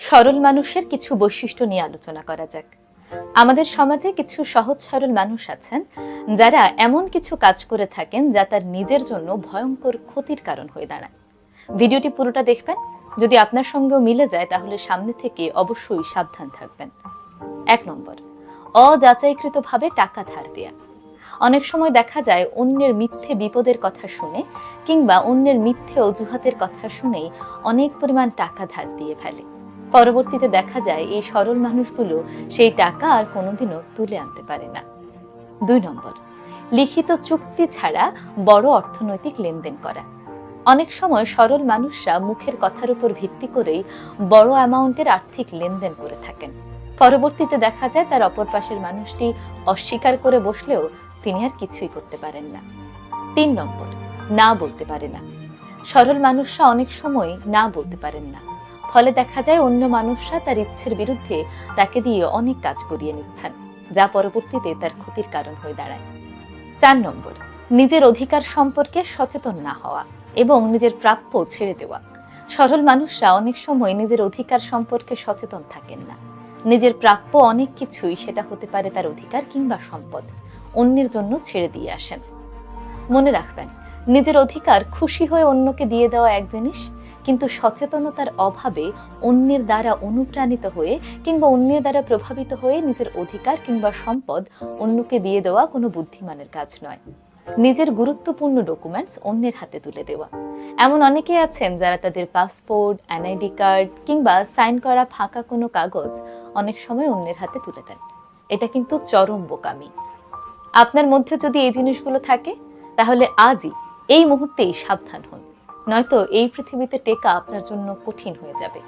সরল মানুষের কিছু বৈশিষ্ট্য নিয়ে আলোচনা করা যাক। আমাদের সমাজে কিছু সহজ সরল মানুষ আছেন যারা এমন কিছু কাজ করে থাকেন যা তার নিজের জন্য ভয়ঙ্কর ক্ষতির কারণ হয়ে দাঁড়ায়। ভিডিওটি পুরোটা দেখবেন। যদি আপনার সঙ্গেও মিলে যায় তাহলে সামনে থেকে অবশ্যই সাবধান থাকবেন। 1 নম্বর, অযাচাইকৃতভাবে টাকা ধার দেয়া। অনেক সময় দেখা যায় অন্যের মিথ্যে বিপদের কথা শুনে কিংবা অন্যের মিথ্যে অজুহাতের কথা শুনেই অনেক পরিমাণ টাকা ধার দিয়ে ফেলে। পরবর্তীতে দেখা যায় এই সরল মানুষগুলো সেই টাকা আর কোনোদিনও তুলে আনতে পারে না। 2 নম্বর, লিখিত চুক্তি ছাড়া বড় অর্থনৈতিক লেনদেন করা। অনেক সময় সরল মানুষরা মুখের কথার উপর ভিত্তি করেই বড় অ্যামাউন্টের আর্থিক লেনদেন করে থাকেন। পরবর্তীতে দেখা যায় তার অপর পাশের মানুষটি অস্বীকার করে বসলেও তিনি আর কিছুই করতে পারেন না। 3 নম্বর, না বলতে পারে না। সরল মানুষরা অনেক সময় না বলতে পারেন না, ফলে দেখা যায় অন্য মানুষরা তার ইচ্ছের বিরুদ্ধে তাকে দিয়ে অনেক কাজ করিয়ে নিচ্ছেন, যা পরবর্তীতে তার ক্ষতির কারণ হয়ে দাঁড়ায়। 4 নম্বর, নিজের অধিকার সম্পর্কে সচেতন না হওয়া এবং নিজের প্রাপ্য ছেড়ে দেওয়া। সরল মানুষরা অনেক সময় নিজের অধিকার সম্পর্কে সচেতন থাকেন না। নিজের প্রাপ্য অনেক কিছুই, সেটা হতে পারে তার অধিকার কিংবা সম্পদ, অন্যের জন্য ছেড়ে দিয়ে আসেন। মনে রাখবেন, নিজের অধিকার খুশি হয়ে অন্যকে দিয়ে দেওয়া এক জিনিস, কিন্তু সচেতনতার অভাবে অন্যের দ্বারা অনুপ্রাণিত হয়ে কিংবা অন্যের দ্বারা প্রভাবিত হয়ে নিজের অধিকার কিংবা সম্পদ অন্যকে দিয়ে দেওয়া কোনো বুদ্ধিমানের কাজ নয়। নিজের গুরুত্বপূর্ণ ডকুমেন্টস অন্যের হাতে তুলে দেওয়া। এমন অনেকে আছেন যারা তাদের পাসপোর্ট, এনআইডি কার্ড কিংবা সাইন করা ফাঁকা কোনো কাগজ অনেক সময় অন্যের হাতে তুলে দেন। এটা কিন্তু চরম বোকামি। আপনার মধ্যে যদি এই জিনিসগুলো থাকে তাহলে আজই এই মুহূর্তেই সাবধান হন, নয়তো এই পৃথিবীতে টেকা আপনার জন্য কঠিন হয়ে যাবে।